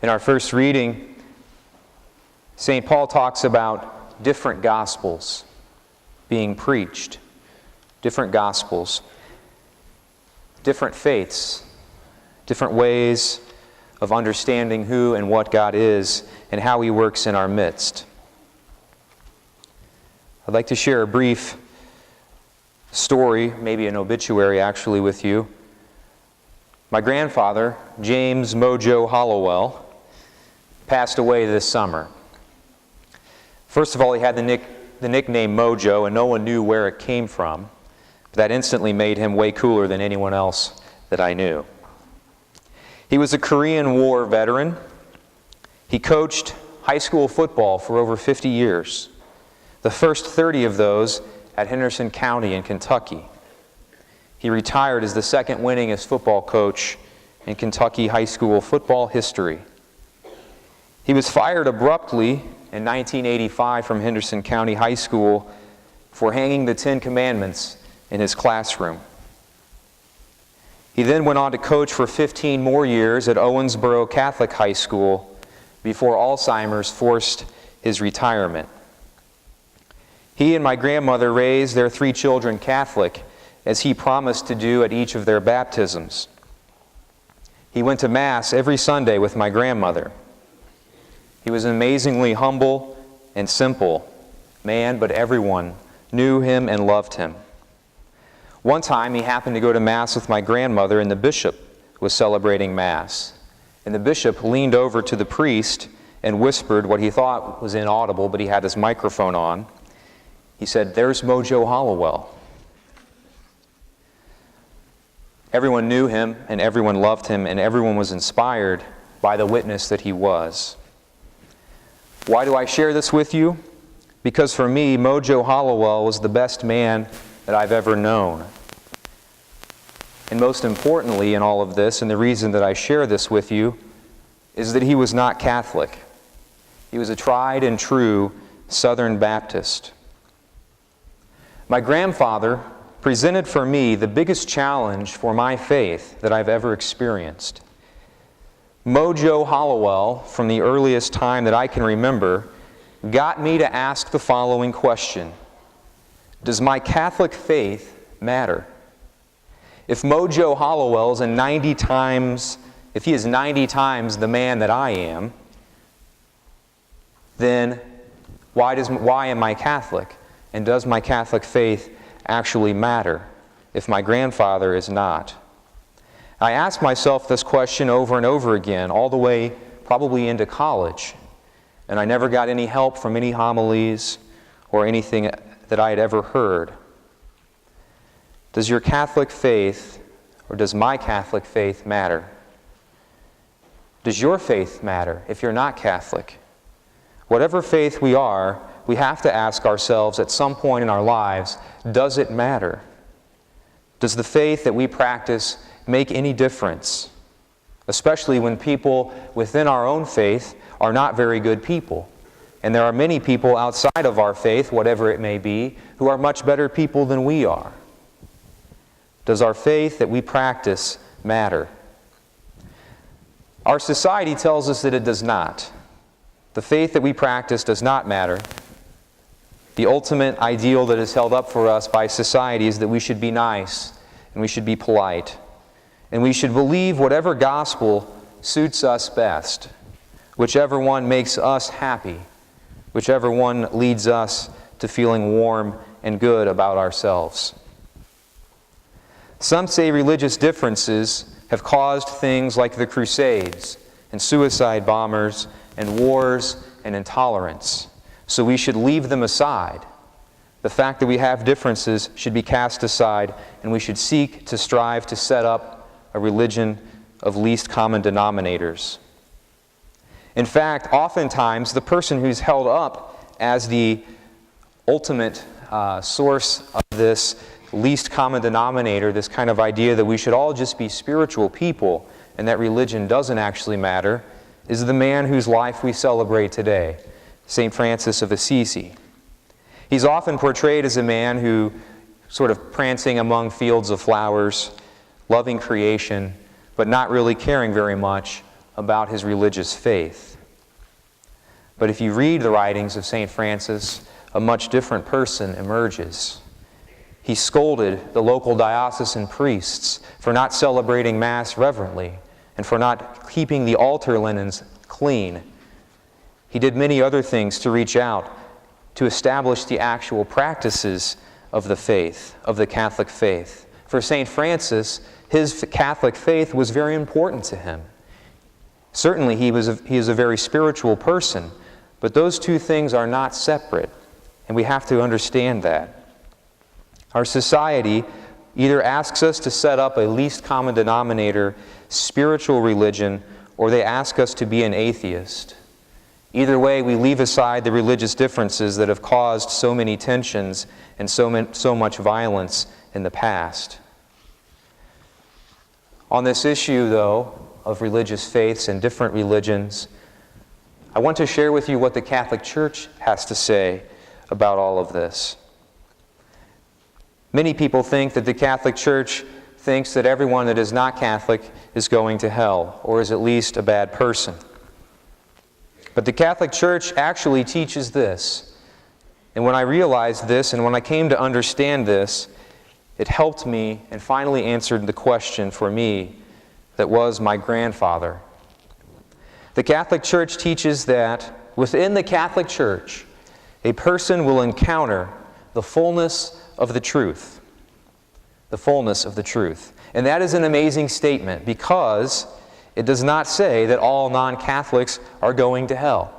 In our first reading, St. Paul talks about different gospels being preached, different gospels, different faiths, different ways of understanding who and what God is and how He works in our midst. I'd like to share a brief story, maybe an obituary actually, with you. My grandfather, James Mojo Halliwell, passed away this summer. First of all, he had the nickname Mojo, and no one knew where it came from. But that instantly made him way cooler than anyone else that I knew. He was a Korean War veteran. He coached high school football for over 50 years. The first 30 of those at Henderson County in Kentucky. He retired as the second winningest football coach in Kentucky high school football history. He was fired abruptly in 1985 from Henderson County High School for hanging the Ten Commandments in his classroom. He then went on to coach for 15 more years at Owensboro Catholic High School before Alzheimer's forced his retirement. He and my grandmother raised their 3 children Catholic, as he promised to do at each of their baptisms. He went to Mass every Sunday with my grandmother. He was an amazingly humble and simple man, but everyone knew him and loved him. One time he happened to go to Mass with my grandmother, and the bishop was celebrating Mass. And the bishop leaned over to the priest and whispered what he thought was inaudible, but he had his microphone on. He said, "There's Mojo Halliwell." Everyone knew him, and everyone loved him, and everyone was inspired by the witness that he was. Why do I share this with you? Because for me, Mojo Halliwell was the best man that I've ever known. And most importantly in all of this, and the reason that I share this with you, is that he was not Catholic. He was a tried and true Southern Baptist. My grandfather presented for me the biggest challenge for my faith that I've ever experienced. Mojo Halliwell, from the earliest time that I can remember, got me to ask the following question: does my Catholic faith matter? If Mojo Halliwell is 90 times the man that I am, then why am I Catholic? And does my Catholic faith actually matter if my grandfather is not? I asked myself this question over and over again, all the way probably into college, and I never got any help from any homilies or anything that I had ever heard. Does your Catholic faith, or does my Catholic faith matter? Does your faith matter if you're not Catholic? Whatever faith we are, we have to ask ourselves at some point in our lives, does it matter? Does the faith that we practice make any difference? Especially when people within our own faith are not very good people. And there are many people outside of our faith, whatever it may be, who are much better people than we are. Does our faith that we practice matter? Our society tells us that it does not. The faith that we practice does not matter. The ultimate ideal that is held up for us by society is that we should be nice and we should be polite. And we should believe whatever gospel suits us best, whichever one makes us happy, whichever one leads us to feeling warm and good about ourselves. Some say religious differences have caused things like the Crusades and suicide bombers and wars and intolerance. So we should leave them aside. The fact that we have differences should be cast aside, and we should seek to strive to set up a religion of least common denominators. In fact, oftentimes, the person who's held up as the ultimate source of this least common denominator, this kind of idea that we should all just be spiritual people and that religion doesn't actually matter, is the man whose life we celebrate today, St. Francis of Assisi. He's often portrayed as a man who, sort of prancing among fields of flowers, loving creation, but not really caring very much about his religious faith. But if you read the writings of St. Francis, a much different person emerges. He scolded the local diocesan priests for not celebrating Mass reverently and for not keeping the altar linens clean. He did many other things to reach out to establish the actual practices of the faith, of the Catholic faith. For St. Francis, his Catholic faith was very important to him. Certainly, he is a very spiritual person, but those two things are not separate, and we have to understand that. Our society either asks us to set up a least common denominator spiritual religion, or they ask us to be an atheist. Either way, we leave aside the religious differences that have caused so many tensions and so much violence in the past. On this issue, though, of religious faiths and different religions, I want to share with you what the Catholic Church has to say about all of this. Many people think that the Catholic Church thinks that everyone that is not Catholic is going to hell, or is at least a bad person. But the Catholic Church actually teaches this. And when I realized this, and when I came to understand this, it helped me and finally answered the question for me that was my grandfather. The Catholic Church teaches that within the Catholic Church, a person will encounter the fullness of the truth. The fullness of the truth. And that is an amazing statement because it does not say that all non-Catholics are going to hell.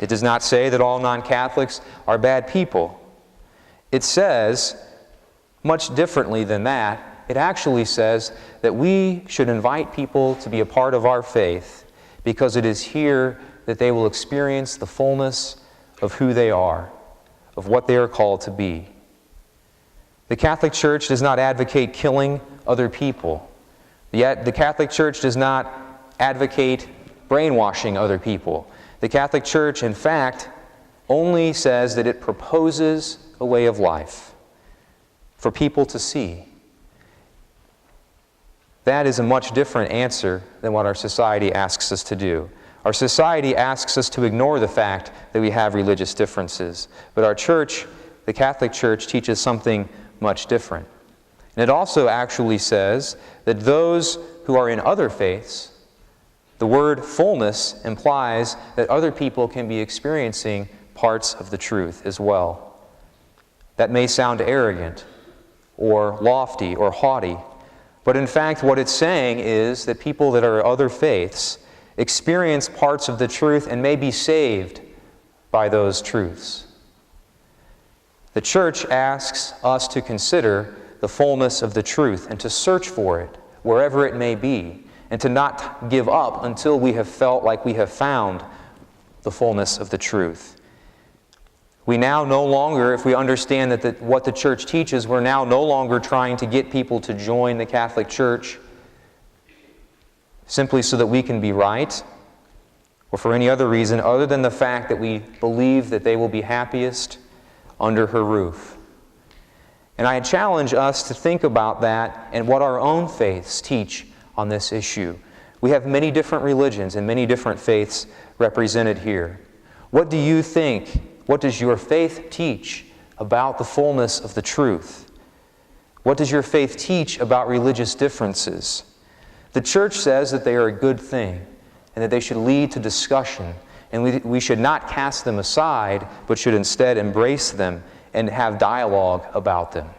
It does not say that all non-Catholics are bad people. It says, much differently than that, it actually says that we should invite people to be a part of our faith because it is here that they will experience the fullness of who they are, of what they are called to be. The Catholic Church does not advocate killing other people. Yet the Catholic Church does not advocate brainwashing other people. The Catholic Church, in fact, only says that it proposes a way of life for people to see. That is a much different answer than what our society asks us to do. Our society asks us to ignore the fact that we have religious differences. But our church, the Catholic Church, teaches something much different. And it also actually says that those who are in other faiths, the word fullness implies that other people can be experiencing parts of the truth as well. That may sound arrogant or lofty or haughty, but in fact what it's saying is that people that are other faiths experience parts of the truth and may be saved by those truths. The Church asks us to consider the fullness of the truth and to search for it wherever it may be and to not give up until we have felt like we have found the fullness of the truth. We now no longer, if we understand that what the Church teaches, we're now no longer trying to get people to join the Catholic Church simply so that we can be right or for any other reason other than the fact that we believe that they will be happiest under her roof. And I challenge us to think about that and what our own faiths teach on this issue. We have many different religions and many different faiths represented here. What do you think? What does your faith teach about the fullness of the truth? What does your faith teach about religious differences? The Church says that they are a good thing and that they should lead to discussion, and we should not cast them aside, but should instead embrace them and have dialogue about them.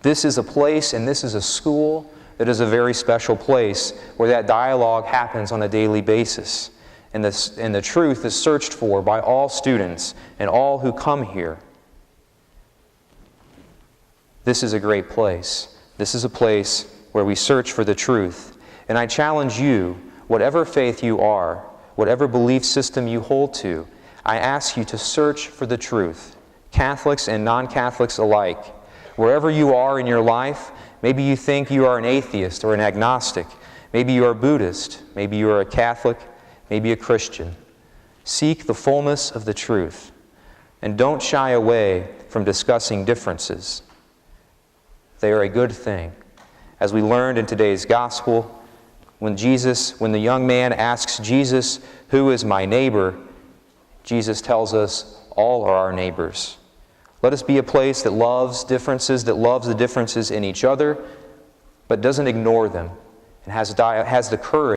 This is a place and this is a school that is a very special place where that dialogue happens on a daily basis. And the truth is searched for by all students and all who come here. This is a great place. This is a place where we search for the truth. And I challenge you, whatever faith you are, whatever belief system you hold to, I ask you to search for the truth. Catholics and non-Catholics alike. Wherever you are in your life, maybe you think you are an atheist or an agnostic. Maybe you are Buddhist. Maybe you are a Catholic. Maybe a Christian. Seek the fullness of the truth. And don't shy away from discussing differences. They are a good thing. As we learned in today's gospel, When the young man asks Jesus, "Who is my neighbor?" Jesus tells us all are our neighbors. Let us be a place that loves differences, that loves the differences in each other, but doesn't ignore them, and has the courage